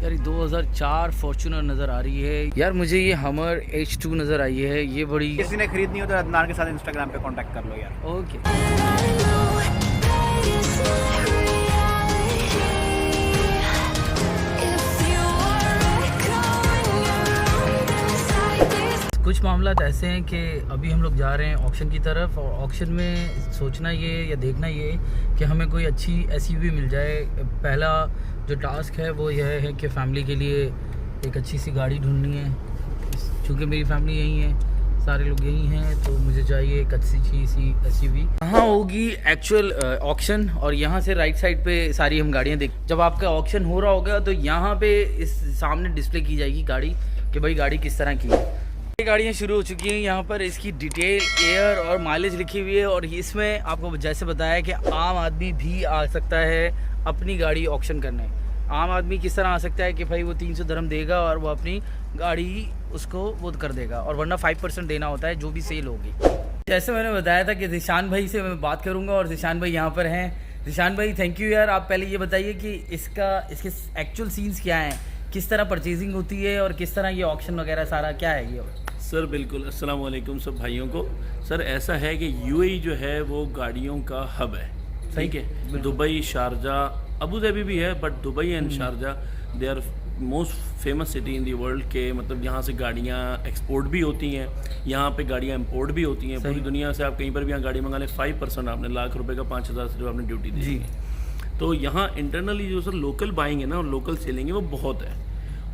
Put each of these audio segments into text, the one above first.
यार 2004 फॉर्च्यूनर नज़र आ रही है यार। मुझे ये हमर H2 नज़र आई है। ये बड़ी किसी ने खरीदनी हो तो अदनान के साथ इंस्टाग्राम पे कांटेक्ट कर लो यार। ओके। कुछ मामला ऐसे हैं कि अभी हम लोग जा रहे हैं ऑक्शन की तरफ, और ऑक्शन में सोचना ये या देखना ये कि हमें कोई अच्छी एसयूवी मिल जाए। पहला जो टास्क है वो यह है कि फ़ैमिली के लिए एक अच्छी सी गाड़ी ढूंढनी है। चूँकि मेरी फैमिली यहीं है, सारे लोग यहीं हैं, तो मुझे चाहिए एक अच्छी सी एसयूवी। कहाँ होगी एक्चुअल ऑक्शन, और यहाँ से राइट साइड पे सारी हम गाड़ियाँ देख। जब आपका ऑक्शन हो रहा होगा तो यहाँ पे इस सामने डिस्प्ले की जाएगी गाड़ी कि भाई गाड़ी किस तरह की है। ये गाड़ियाँ शुरू हो चुकी हैं। यहाँ पर इसकी डिटेल, एयर और माइलेज लिखी हुई है, और इसमें आपको जैसे बताया कि आम आदमी भी आ सकता है अपनी गाड़ी ऑक्शन करने। आम आदमी किस तरह आ सकता है कि भाई वो 300 dirham देगा और वो अपनी गाड़ी उसको वो कर देगा, और वरना 5% देना होता है जो भी सेल होगी। जैसे मैंने बताया था कि ज़ीशान भाई से मैं बात करूँगा, और ज़ीशान भाई यहाँ पर हैं। ज़ीशान भाई थैंक यू यार। आप पहले ये बताइए कि इसके एक्चुअल सीन्स क्या हैं, किस तरह परचेजिंग होती है और किस तरह ये ऑक्शन वगैरह सारा क्या है ये। सर बिल्कुल, अस्सलाम वालेकुम सब भाइयों को। सर ऐसा है कि यूएई जो है वो गाड़ियों का हब है, ठीक है। दुबई, शारजा, अबू धाबी भी है, but Dubai and Sharjah they are most famous city in the world के। मतलब यहाँ से गाड़ियाँ एक्सपोर्ट भी होती हैं, यहाँ पे गाड़ियाँ इंपोर्ट भी होती हैं। पूरी दुनिया से आप कहीं पर भी यहाँ गाड़ी मंगा लें, 5% आपने लाख रुपए का 5,000 से आपने ड्यूटी दी। तो यहाँ इंटरनली जो सर लोकल बाइंग है ना और लोकल सेलिंग है वो बहुत है।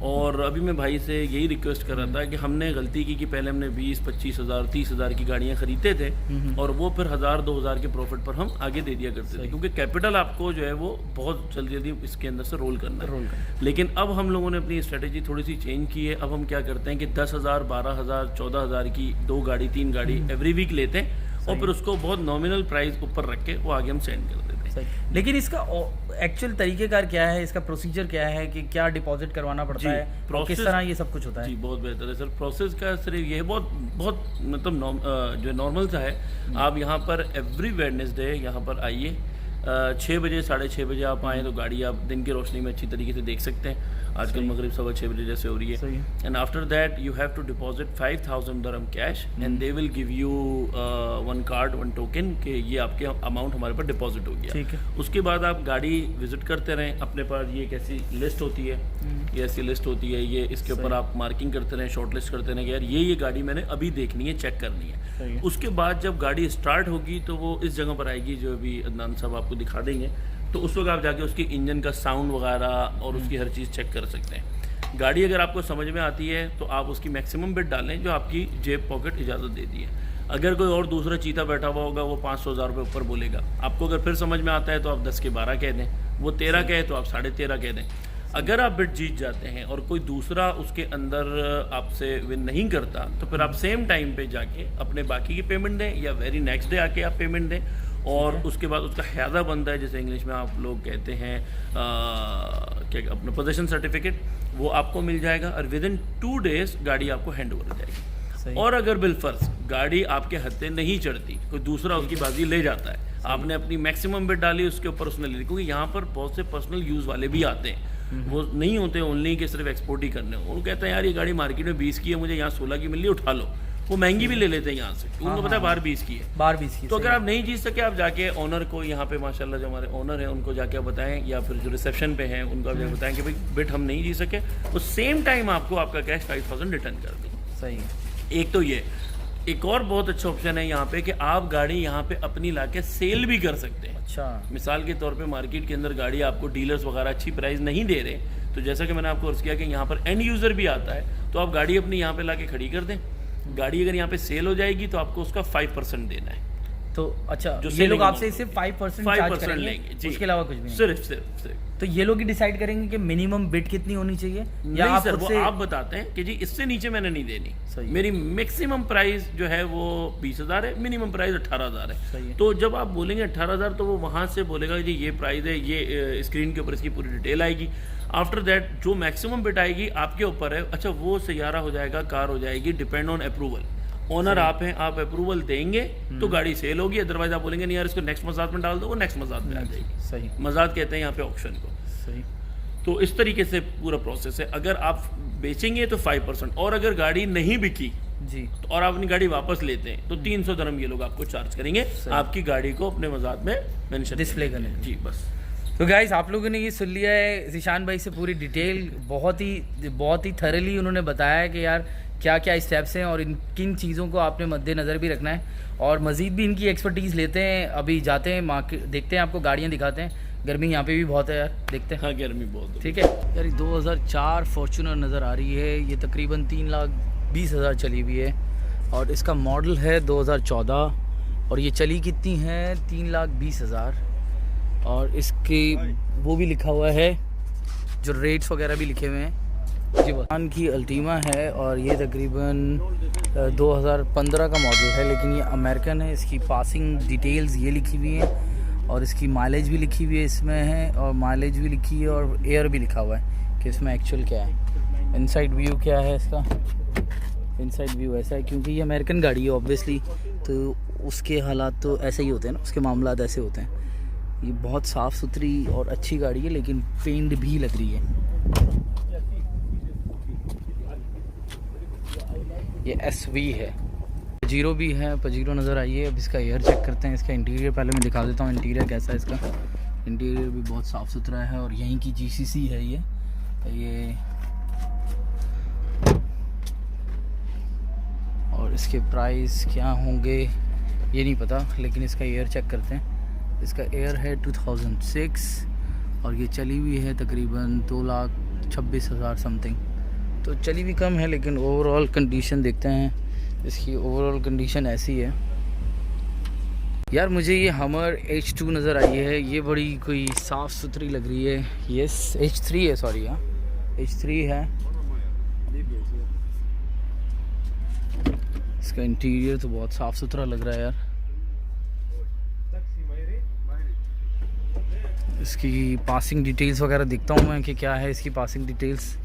और अभी मैं भाई से यही रिक्वेस्ट कर रहा था कि हमने गलती की कि पहले हमने 20-25 हज़ार 30 हज़ार की गाड़ियाँ खरीदते थे, और वो फिर 1,000-2,000 के प्रॉफिट पर हम आगे दे दिया करते थे, क्योंकि कैपिटल आपको जो है वो बहुत जल्दी इसके अंदर से रोल करना है। लेकिन अब हम लोगों ने अपनी स्ट्रेटेजी थोड़ी सी चेंज की है। अब हम क्या करते हैं कि 10,000, 12,000, 14,000 की 2 गाड़ी 3 गाड़ी एवरी वीक लेते हैं, और फिर उसको बहुत नॉमिनल प्राइस ऊपर रख के वो आगे हम सेंड कर देते हैं। लेकिन इसका एक्चुअल तरीकेकार क्या है, इसका प्रोसीजर क्या है कि क्या डिपॉजिट करवाना पड़ता है, और किस तरह ये सब कुछ होता है? जी बहुत बेहतर है सर। प्रोसेस का सिर्फ ये बहुत मतलब जो नॉर्मल सा है। आप यहाँ पर एवरी वेडनेसडे यहाँ पर आइए, 6 बजे 6:30 बजे आप आएँ तो गाड़ी आप दिन की रोशनी में अच्छी तरीके से देख सकते हैं। आजकल मगरिब 6:15 बजे जैसे हो रही है। And after that you have to deposit 5,000 dirham cash, and they will give you 1 card 1 token कि ये आपके अमाउंट हमारे पास डिपॉजिट हो गया। ठीक है। उसके बाद आप गाड़ी विजिट करते रहें। अपने पास ये एक ऐसी लिस्ट होती है, ये ऐसी लिस्ट होती है, ये इसके ऊपर आप मार्किंग करते रहें, शॉर्ट लिस्ट करते रहें कि यार ये गाड़ी मैंने अभी देखनी है, चेक करनी है। उसके बाद जब गाड़ी स्टार्ट होगी तो वो इस जगह पर आएगी जो अभी अदनान साहब आपको दिखा देंगे। तो उस वक्त आप जाके उसकी इंजन का साउंड वगैरह और उसकी हर चीज़ चेक कर सकते हैं। गाड़ी अगर आपको समझ में आती है तो आप उसकी मैक्सिमम बिड डालें जो आपकी जेब पॉकेट इजाज़त देती है। अगर कोई और दूसरा चीता बैठा हुआ होगा वो 500,000 रुपये ऊपर बोलेगा। आपको अगर फिर समझ में आता है तो आप 10 के 12 कह दें, वो 13 कहे तो आप 13.5 कह दें। अगर आप बिड जीत जाते हैं और कोई दूसरा उसके अंदर आपसे विन नहीं करता तो फिर आप सेम टाइम पे जाके अपने बाकी की पेमेंट दें, या वेरी नेक्स्ट डे आके आप पेमेंट दें, और उसके बाद उसका हैदा बनता है, जैसे इंग्लिश में आप लोग कहते हैं क्या अपना पोजीशन सर्टिफिकेट, वो आपको मिल जाएगा, और विद इन 2 days गाड़ी आपको हैंड ओवर हो जाएगी। और अगर बिलफर्ज गाड़ी आपके हत्थे नहीं चढ़ती, कोई दूसरा उसकी बाजी ले जाता है, आपने अपनी मैक्सिमम बिड डाली, उसके ऊपर उसने ले ली, क्योंकि यहाँ पर बहुत से पर्सनल यूज़ वाले भी आते हैं, वो नहीं होते ओनली कि सिर्फ एक्सपोर्ट ही करने हो। वो कहते हैं यार ये गाड़ी मार्केट में 20 की है, मुझे यहाँ 16 की मिल रही है, उठा लो। वो महंगी भी ले लेते हैं यहाँ से, उनको पता है बाहर 20 की है, बाहर 20 की। तो अगर आप नहीं जीत सके आप जाके ओनर को, यहाँ पे माशाल्लाह जो हमारे ओनर हैं उनको जाके आप बताएं, या फिर जो रिसेप्शन पे हैं उनको आप जाके बताएं कि भाई बिट हम नहीं जीत सके, तो सेम टाइम आपको आपका कैश 5,000 रिटर्न कर दें। सही है। एक तो ये, एक और बहुत अच्छा ऑप्शन है यहाँ पे कि आप गाड़ी यहाँ पे अपनी लाके सेल भी कर सकते हैं। अच्छा। मिसाल के तौर पे मार्केट के अंदर गाड़ी आपको डीलर्स वगैरह अच्छी प्राइस नहीं दे रहे, तो जैसा कि मैंने आपको अर्ज किया कि यहाँ पर एंड यूज़र भी आता है, तो आप गाड़ी अपनी यहाँ पे लाके खड़ी कर दें। गाड़ी अगर यहाँ पे सेल हो जाएगी तो आपको उसका 5% देना है। तो अच्छा, जो ये लोग आपसे सिर्फ 5% लेंगे जी, उसके अलावा कुछ भी नहीं? सिर्फ तो ये लोग ही डिसाइड करेंगे कि मिनिमम बिड कितनी होनी चाहिए, या नहीं आप सर, खुद वो से? आप बताते हैं कि जी इससे नीचे मैंने नहीं देनी। सही। मेरी मैक्सिमम प्राइस जो है वो 20,000 है, मिनिमम प्राइस 18,000 सही है। है। तो जब आप बोलेंगे 18,000 तो वो वहाँ से बोलेगा जी ये प्राइस है, ये स्क्रीन के ऊपर इसकी पूरी डिटेल आएगी। आफ्टर दैट जो मैक्सिमम बिट आएगी आपके ऊपर है। अच्छा, वो सैयारा हो जाएगा, कार हो जाएगी, डिपेंड ऑन अप्रूवल। ओनर आप हैं, आप अप्रूवल देंगे तो गाड़ी सेल होगी, अदरवाइज आप बोलेंगे नहीं यार इसको नेक्स्ट मजाद में डाल दो, वो नेक्स्ट मजाद में आ जाएगी। सही। मजाद कहते हैं यहाँ पे ऑप्शन को। सही। तो इस तरीके से पूरा प्रोसेस है। अगर आप बेचेंगे तो 5%, और अगर गाड़ी नहीं बिकी जी तो और आप अपनी गाड़ी वापस लेते हैं तो 300 dirham ये लोग आपको चार्ज करेंगे आपकी गाड़ी को अपने मज़ाद में मेंशन डिस्प्ले करने के। जी बस। तो गाइस आप लोगों ने ये सुन लिया है ज़ीशान भाई से पूरी डिटेल, बहुत ही थरली उन्होंने बताया है कि यार क्या क्या स्टेप्स हैं और इन किन चीज़ों को आपने मद्देनज़र भी रखना है, और मज़ीद भी इनकी एक्सपर्टीज़ लेते हैं। अभी जाते हैं मार्केट, देखते हैं, आपको गाड़ियाँ दिखाते हैं। गर्मी यहाँ पे भी बहुत है यार, देखते हैं। हाँ गर्मी बहुत है। ठीक है यार, 2004 फॉर्च्यूनर नज़र आ रही है, ये तकरीबन 3,20,000 चली हुई है और इसका मॉडल है 2014 और ये चली कितनी है 3,20,000, और इसकी वो भी लिखा हुआ है, जो रेट्स वगैरह भी लिखे हुए हैं जी। वाहन की अल्टीमा है और ये तकरीबन 2015 का मॉडल है, लेकिन ये अमेरिकन है। इसकी पासिंग डिटेल्स ये लिखी हुई है और इसकी माइलेज भी लिखी हुई है इसमें है, और माइलेज भी लिखी है और एयर भी लिखा हुआ है कि इसमें एक्चुअल क्या है। इनसाइड व्यू क्या है इसका, इनसाइड व्यू ऐसा है क्योंकि ये अमेरिकन गाड़ी है ऑब्वियसली, तो उसके हालात तो ऐसे ही होते हैं ना, उसके मामलात ऐसे होते हैं। ये बहुत साफ़ सुथरी और अच्छी गाड़ी है, लेकिन पेंट भी लग रही है। ये SV है, पजीरो भी है, पजीरो नज़र आई है। अब इसका एयर चेक करते हैं, इसका इंटीरियर पहले मैं दिखा देता हूँ इंटीरियर कैसा है इसका। इंटीरियर भी बहुत साफ़ सुथरा है और यहीं की GCC है ये और इसके प्राइस क्या होंगे ये नहीं पता, लेकिन इसका एयर चेक करते हैं। इसका एयर है 2006 और ये चली हुई है तकरीबन 2,26,000 समथिंग, तो चली भी कम है, लेकिन ओवरऑल कंडीशन देखते हैं। इसकी ओवरऑल कंडीशन ऐसी है यार। मुझे ये हमर H2 नज़र आई है, ये बड़ी कोई साफ़ सुथरी लग रही है। यस H3 है, सॉरी हाँ H3 है। इसका इंटीरियर तो बहुत साफ़ सुथरा लग रहा है यार। इसकी पासिंग डिटेल्स वगैरह देखता हूँ मैं कि क्या है इसकी पासिंग डिटेल्स।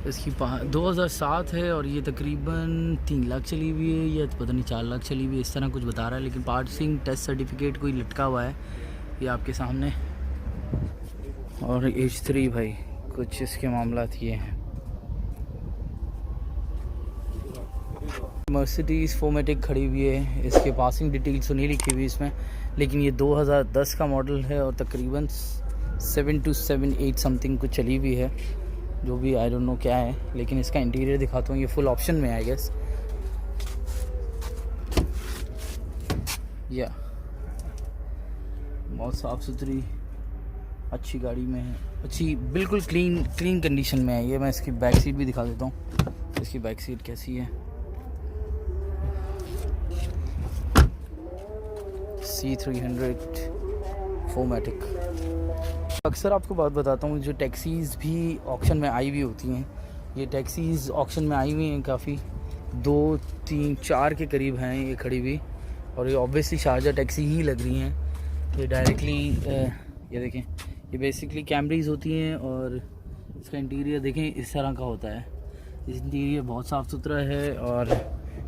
इसकी 2007 है और ये तकरीबन 3 लाख चली हुई है, या पता नहीं 4 लाख चली हुई है, इस तरह कुछ बता रहा है। लेकिन पासिंग टेस्ट सर्टिफिकेट कोई लटका हुआ है ये आपके सामने। और H3 भाई कुछ इसके मामलात ये हैं। मर्सिडीज़ 4मैटिक खड़ी हुई है, इसके पासिंग डिटेल्स तो नहीं लिखी हुई इसमें, लेकिन ये 2010 का मॉडल है और तकरीबन 7 to 7-8 समथिंग कुछ चली हुई है, जो भी आई डोंट नो क्या है। लेकिन इसका इंटीरियर दिखाता हूँ, ये फुल ऑप्शन में है आई गेस। या बहुत साफ़ सुथरी अच्छी गाड़ी में है, अच्छी बिल्कुल क्लीन कंडीशन में है ये। मैं इसकी बैक सीट भी दिखा देता हूँ, इसकी बैक सीट कैसी है। C300 4मैटिक। अक्सर आपको बात बताता हूँ, जो टैक्सीज़ भी ऑक्शन में आई हुई होती हैं, ये टैक्सीज़ ऑक्शन में आई हुई हैं काफ़ी, 2, 3, 4 के करीब हैं ये खड़ी हुई, और ये ऑब्वियसली शारजा टैक्सी ही लग रही हैं। ये डायरेक्टली ये देखें, ये बेसिकली कैमरीज होती हैं और इसका इंटीरियर देखें इस तरह का होता है। इस इंटीरियर बहुत साफ़ सुथरा है और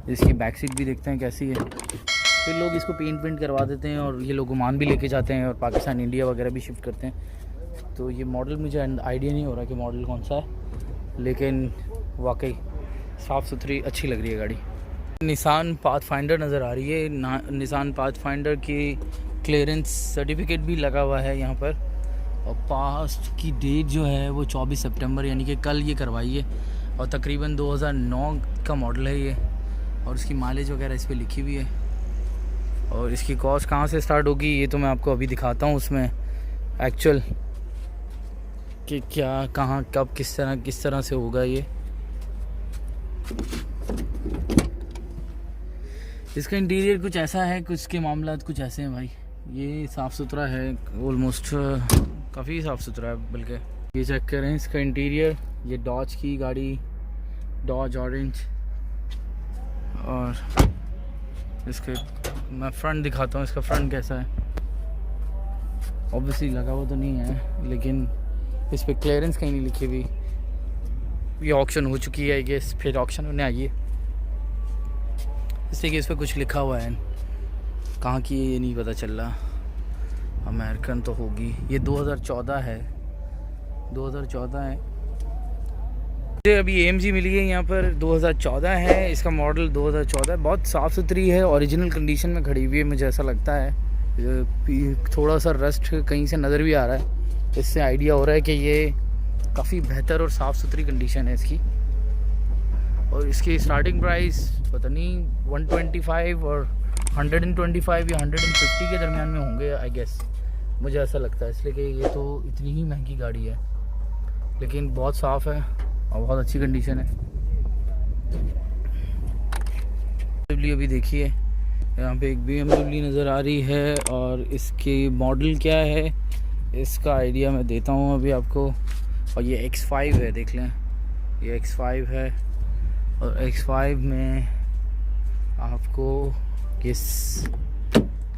इसकी बैक सीट भी देखते हैं कैसी है। फिर लोग इसको पेंट करवा देते हैं और ये लोग ओमान भी लेके जाते हैं और पाकिस्तान इंडिया वगैरह भी शिफ्ट करते हैं। तो ये मॉडल मुझे आइडिया नहीं हो रहा कि मॉडल कौन सा है, लेकिन वाकई साफ़ सुथरी अच्छी लग रही है गाड़ी। निसान पाथफाइंडर नज़र आ रही है, निसान पाथफाइंडर की क्लियरेंस सर्टिफिकेट भी लगा हुआ है यहाँ पर, और पास्ट की डेट जो है वो 24 सितंबर यानी कि कल ये करवाई है, और तकरीबन 2009 का मॉडल है ये, और इसकी माइलेज वगैरह इस पर लिखी हुई है। और इसकी कॉस्ट कहाँ से स्टार्ट होगी ये तो मैं आपको अभी दिखाता हूँ उसमें एक्चुअल कि क्या कहाँ कब किस तरह से होगा ये। इसका इंटीरियर कुछ ऐसा है, कुछ के मामलात कुछ ऐसे हैं भाई। ये साफ़ सुथरा है, ऑलमोस्ट काफ़ी साफ़ सुथरा है बल्कि। ये चेक करें इसका इंटीरियर, ये डॉज की गाड़ी, डॉज ऑरेंज। और इसके मैं फ्रंट दिखाता हूँ, इसका फ्रंट कैसा है। ऑब्वियसली लगा हुआ तो नहीं है, लेकिन इस पर क्लियरेंस कहीं नहीं लिखी हुई। ये ऑक्शन हो चुकी है ये, फिर ऑक्शन होने आई है, इसलिए कि इस पर कुछ लिखा हुआ है। कहाँ की है ये नहीं पता चल रहा। अमेरिकन तो होगी, ये 2014 है, 2014 है। मुझे अभी AMG मिली है यहाँ पर, 2014 है, इसका मॉडल 2014 है। बहुत साफ़ सुथरी है, ओरिजिनल कंडीशन में खड़ी हुई है मुझे ऐसा लगता है। थोड़ा सा रस्ट कहीं से नज़र भी आ रहा है, इससे आइडिया हो रहा है कि ये काफ़ी बेहतर और साफ़ सुथरी कंडीशन है इसकी। और इसकी स्टार्टिंग प्राइस पता नहीं 125 और 125 या 150 के दरमियान में होंगे आई गेस, मुझे ऐसा लगता है, इसलिए कि ये तो इतनी ही महंगी गाड़ी है, लेकिन बहुत साफ़ है और बहुत अच्छी कंडीशन है। अभी देखिए यहाँ पे एक BMW नज़र आ रही है, और इसकी मॉडल क्या है इसका आइडिया मैं देता हूँ अभी आपको। और ये X5 है, देख लें, ये X5 है। और X5 में आपको किस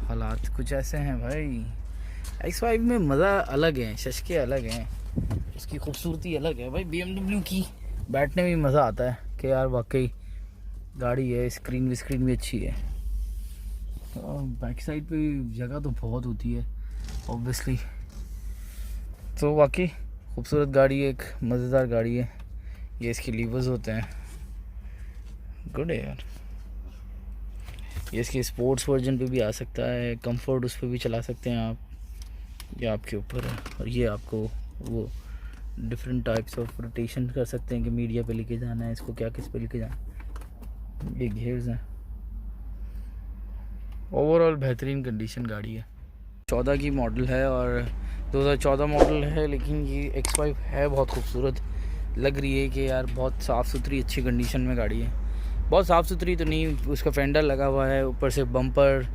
हालात कुछ ऐसे हैं भाई। X5 में मज़ा अलग है, शशके अलग हैं, उसकी खूबसूरती अलग है भाई। BMW की बैठने में मज़ा आता है कि यार वाकई गाड़ी है, स्क्रीन भी अच्छी है। बैक साइड पे जगह तो बहुत होती है ऑब्वियसली, तो वाकई खूबसूरत गाड़ी है, एक मज़ेदार गाड़ी है। ये इसके लीवर्स होते हैं, गुड है यार। ये इसके स्पोर्ट्स वर्जन पे भी आ सकता है, कंफर्ट उस पर भी चला सकते हैं आप, ये आपके ऊपर है। और ये आपको वो डिफरेंट टाइप्स ऑफ रोटेशन कर सकते हैं कि मीडिया पे लेके जाना है इसको, क्या किस पे लेके जाना है। ये घेर्स हैं। ओवरऑल बेहतरीन कंडीशन गाड़ी है। 14 की मॉडल है और 2014 मॉडल है, लेकिन ये X5 है बहुत खूबसूरत लग रही है कि यार बहुत साफ़ सुथरी अच्छी कंडीशन में गाड़ी है। बहुत साफ़ सुथरी तो नहीं, उसका फेंडर लगा हुआ है, ऊपर से बम्पर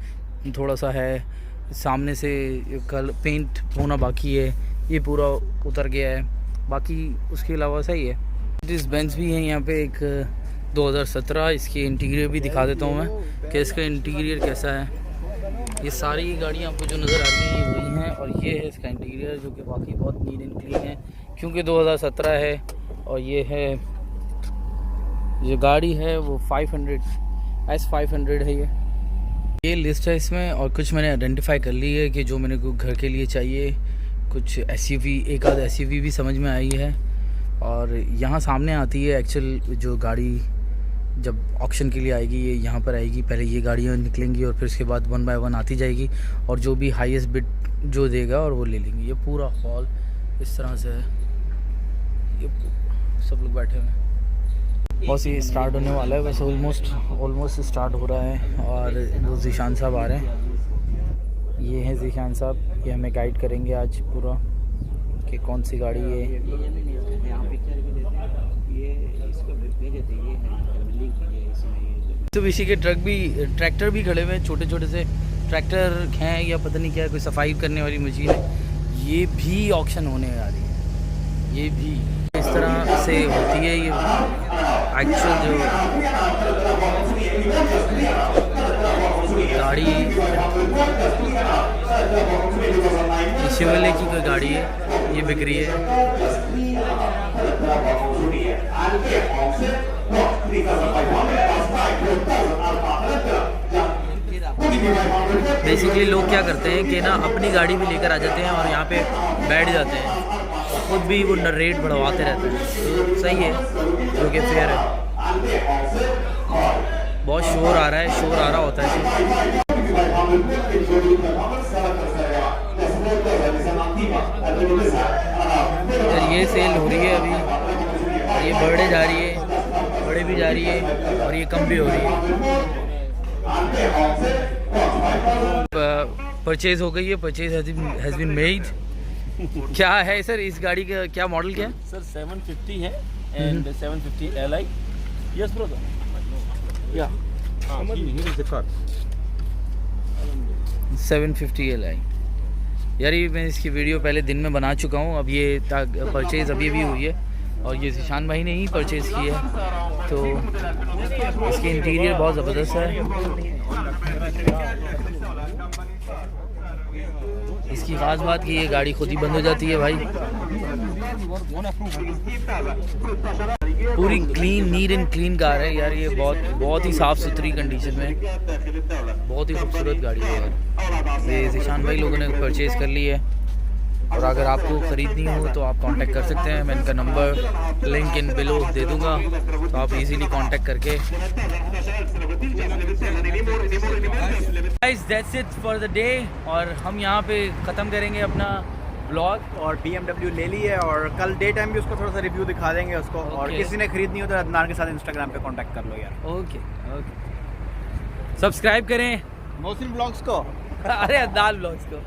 थोड़ा सा है, सामने से कल पेंट होना बाकी है, ये पूरा उतर गया है, बाकी उसके अलावा सही है। दिस बेंच भी है यहाँ पे एक 2017, इसकी इंटीरियर भी दिखा देता हूँ मैं कि इसका इंटीरियर कैसा है। ये सारी गाड़ियाँ आपको जो नज़र आ रही हैं ये वही हैं, और ये है इसका इंटीरियर जो कि बाकी बहुत नीट एंड क्लीन है क्योंकि 2017 है। और ये है जो गाड़ी है वो 500 S500 है। ये लिस्ट है इसमें, और कुछ मैंने आइडेंटिफाई कर ली है कि जो मेरे को घर के लिए चाहिए। कुछ SUV, एक आध SUV भी समझ में आई है। और यहाँ सामने आती है एक्चुअल जो गाड़ी जब ऑक्शन के लिए आएगी, ये यहाँ पर आएगी, पहले ये गाड़ियाँ निकलेंगी और फिर उसके बाद 1 बाय 1 आती जाएगी, और जो भी हाईएस्ट बिड जो देगा और वो ले लेंगे। ये पूरा हॉल इस तरह से है, ये सब लोग बैठे हुए हैं। बस ये स्टार्ट होने वाला है, बस ऑलमोस्ट स्टार्ट हो रहा है। और वो ज़ीशान साहब आ रहे हैं, ये हैं ज़ीशान साहब, ये हमें गाइड करेंगे आज पूरा कि कौन सी गाड़ी है। तो इसी के ट्रैक्टर भी खड़े हुए हैं, छोटे छोटे से ट्रैक्टर हैं या पता नहीं क्या, कोई सफाई करने वाली मशीन है, ये भी ऑक्शन होने आ रही है। ये भी इस तरह से होती है ये एक्चुअल जो गाड़ी, शिवले की कोई गाड़ी है, ये बिक रही है। बेसिकली लोग क्या करते हैं कि ना अपनी गाड़ी भी लेकर आ जाते हैं और यहाँ पे बैठ जाते हैं, खुद भी वो रेट बढ़वाते रहते हैं, तो सही है, जो कि फेयर है। बहुत शोर आ रहा होता है। यार ये सेल हो रही है अभी, ये बढ़े जा रही है, बढ़े भी जा रही है और ये कम भी हो रही है। परचेज हो गई है, परचेज हैज़ बीन मेड। क्या है सर इस गाड़ी का, क्या मॉडल क्या है सर? 750 है एंड 750 Li। यस ब्रदर, या 750 Li। यार ये मैं इसकी वीडियो पहले दिन में बना चुका हूँ, अब ये परचेज़ अभी भी हुई है और ये ज़ीशान भाई ने ही परचेज़ की है, तो इसकी इंटीरियर बहुत ज़बरदस्त है। इसकी ख़ास बात कि ये गाड़ी खुद ही बंद हो जाती है भाई। पूरी clean, neat and clean car है यार। ये बहुत ही साफ़ सुथरी कंडीशन में, बहुत ही खूबसूरत गाड़ी है यार। ये ज़ीशान भाई लोगों ने परचेज़ कर ली है, और अगर आपको ख़रीदनी हो तो आप कांटेक्ट कर सकते हैं। मैं इनका नंबर लिंक इन बिलो दे दूंगा, तो आप इजीली कांटेक्ट करके। Guys that's it for the day, और हम यहाँ पे ख़त्म करेंगे अपना ब्लॉग। और BMW ले ली है, और कल डे टाइम भी उसको थोड़ा सा रिव्यू दिखा देंगे उसको। और Okay. किसी ने खरीदनी हो तो अदनान के साथ इंस्टाग्राम पे कांटेक्ट कर लो यार। ओके सब्सक्राइब करें मोहसिन ब्लॉग्स को। अरे अदनान ब्लॉग्स को।